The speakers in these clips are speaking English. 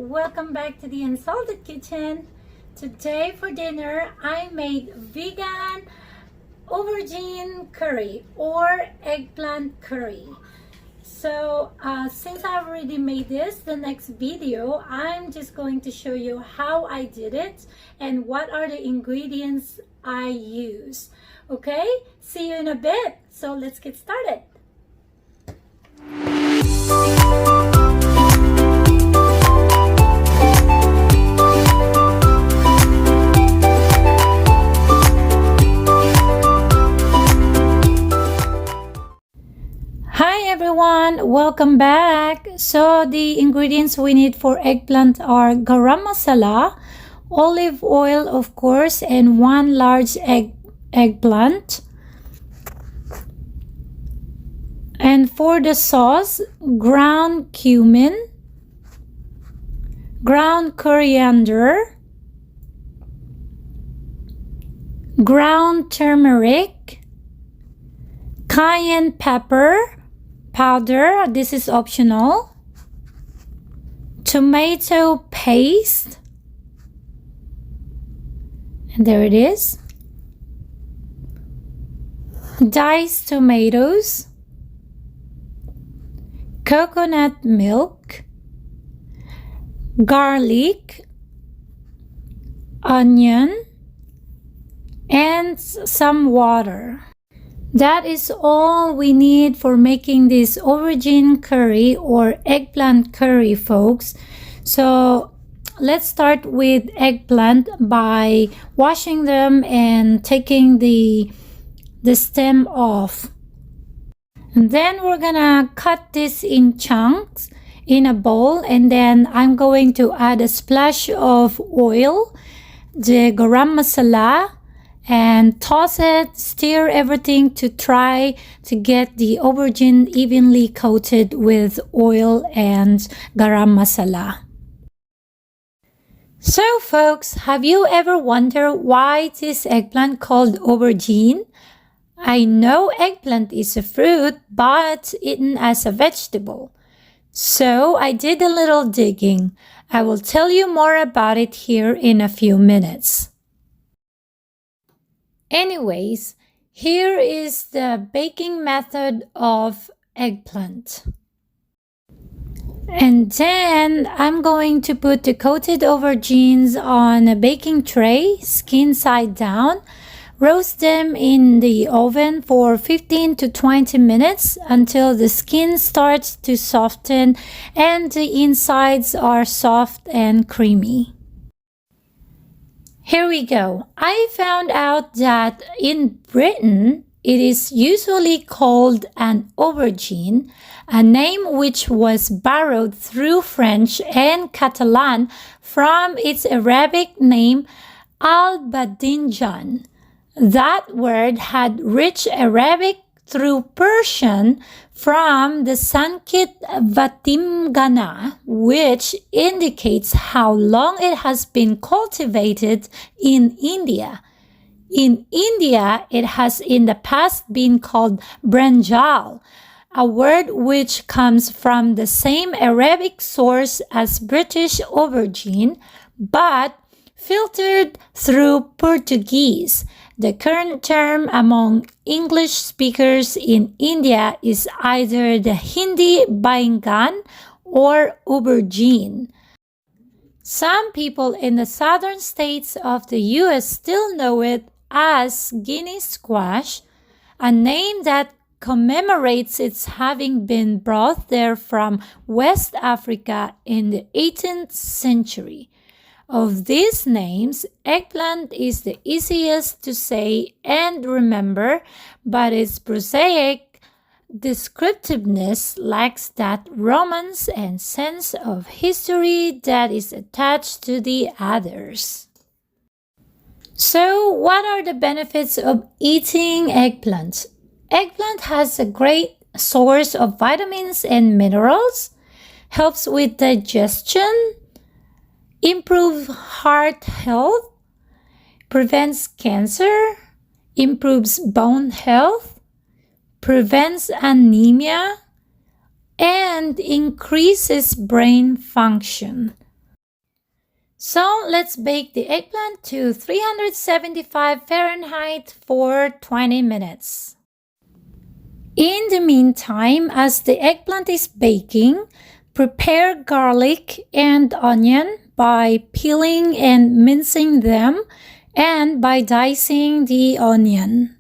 welcome back to the Unsalted Kitchen. Today for dinner I made vegan aubergine curry or eggplant curry. So since I've already made this, the next video I'm just going to show you how I did it and what are the ingredients I use. Okay, see you in a bit. So let's get started. Hi everyone, welcome back. So the ingredients we need for eggplant are garam masala, olive oil of course, and one large eggplant. And for the sauce, ground cumin, ground coriander, ground turmeric, cayenne pepper powder, this is optional, tomato paste, and there it is, diced tomatoes, coconut milk, garlic, onion, and some water. That is all we need for making this aubergine curry or eggplant curry, folks. So let's start with eggplant by washing them and taking the stem off. And then we're gonna cut this in chunks in a bowl, and then I'm going to add a splash of oil, the garam masala, and toss it, stir everything to try to get the aubergine evenly coated with oil and garam masala. So folks, have you ever wondered why this eggplant called aubergine? I know eggplant is a fruit, but eaten as a vegetable. So I did a little digging. I will tell you more about it here in a few minutes. Anyways, here is the baking method of eggplant. And then I'm going to put the coated aubergines on a baking tray, skin side down. Roast them in the oven for 15 to 20 minutes until the skin starts to soften and the insides are soft and creamy. Here we go. I found out that in Britain, it is usually called an aubergine, a name which was borrowed through French and Catalan from its Arabic name Albadinjan. That word had rich Arabic through Persian from the Sankit Vatimgana, which indicates how long it has been cultivated in India. In India, it has in the past been called brinjal, a word which comes from the same Arabic source as British aubergine, but filtered through Portuguese. The current term among English speakers in India is either the Hindi baingan or aubergine. Some people in the southern states of the US still know it as Guinea squash, a name that commemorates its having been brought there from West Africa in the 18th century. Of these names, eggplant is the easiest to say and remember, but its prosaic descriptiveness lacks that romance and sense of history that is attached to the others. So, what are the benefits of eating eggplant? Eggplant has a great source of vitamins and minerals, helps with digestion, improves heart health, prevents cancer, improves bone health, prevents anemia, and increases brain function. So let's bake the eggplant to 375 Fahrenheit for 20 minutes. In the meantime, as the eggplant is baking, prepare garlic and onion by peeling and mincing them and by dicing the onion.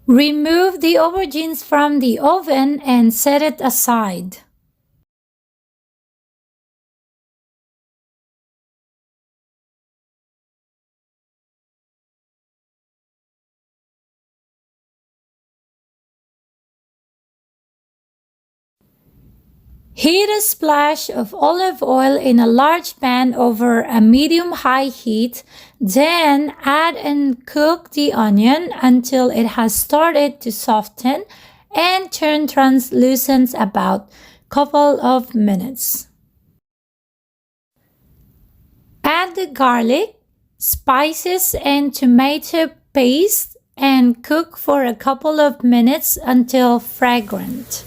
Remove the aubergines from the oven and set it aside. Heat a splash of olive oil in a large pan over a medium-high heat, then add and cook the onion until it has started to soften and turn translucent about a couple of minutes. Add the garlic, spices and tomato paste and cook for a couple of minutes until fragrant.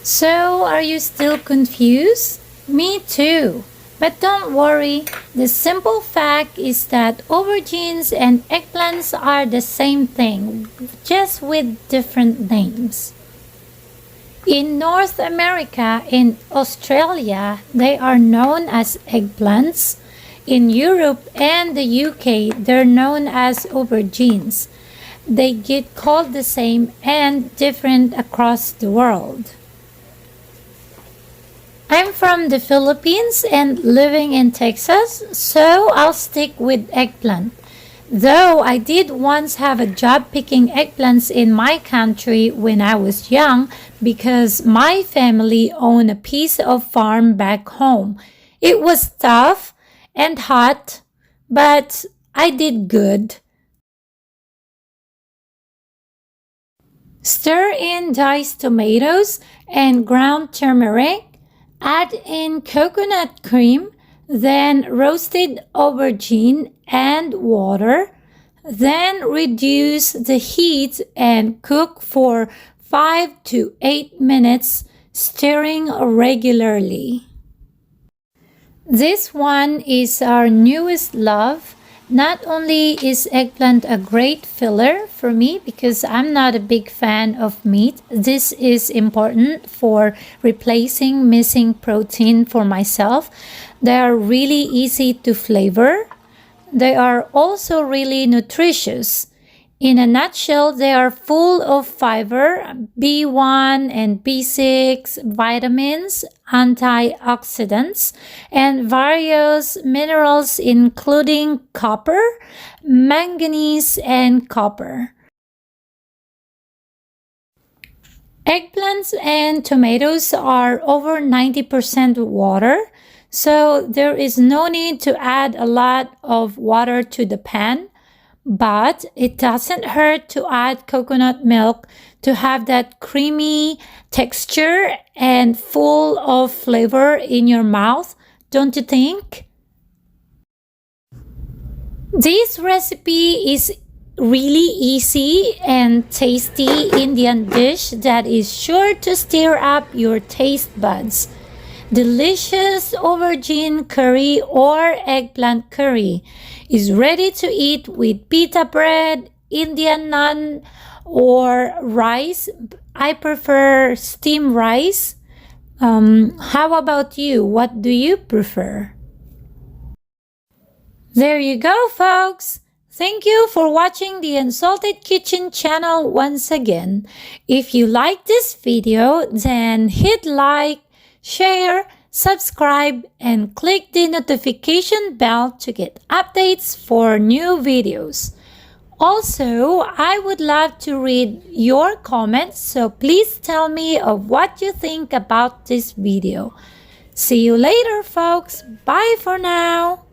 So, are you still confused? Me too. But don't worry, the simple fact is that aubergines and eggplants are the same thing, just with different names. In North America and Australia, they are known as eggplants. In Europe and the UK, they're known as aubergines. They get called the same and different across the world. I'm from the Philippines and living in Texas, so I'll stick with eggplant. Though I did once have a job picking eggplants in my country when I was young because my family owned a piece of farm back home. It was tough and hot, but I did good. Stir in diced tomatoes and ground turmeric. Add in coconut cream, then roasted aubergine and water. Then reduce the heat and cook for 5 to 8 minutes, stirring regularly. This one is our newest love. Not only is eggplant a great filler for me because I'm not a big fan of meat, this is important for replacing missing protein for myself. They are really easy to flavor. They are also really nutritious. In a nutshell, they are full of fiber, B1 and B6, vitamins, antioxidants, and various minerals including copper, manganese, and copper. Eggplants and tomatoes are over 90% water, so there is no need to add a lot of water to the pan. But it doesn't hurt to add coconut milk to have that creamy texture and full of flavor in your mouth, don't you think? This recipe is really easy and tasty Indian dish that is sure to stir up your taste buds. Delicious aubergine curry or eggplant curry is ready to eat with pita bread, Indian naan, or rice. I prefer steamed rice. How about you? What do you prefer? There you go, folks. Thank you for watching the Unsalted Kitchen channel once again. If you like this video, then hit like, share, subscribe, and click the notification bell to get updates for new videos. Also, I would love to read your comments, so please tell me of what you think about this video. See you later, folks. Bye for now.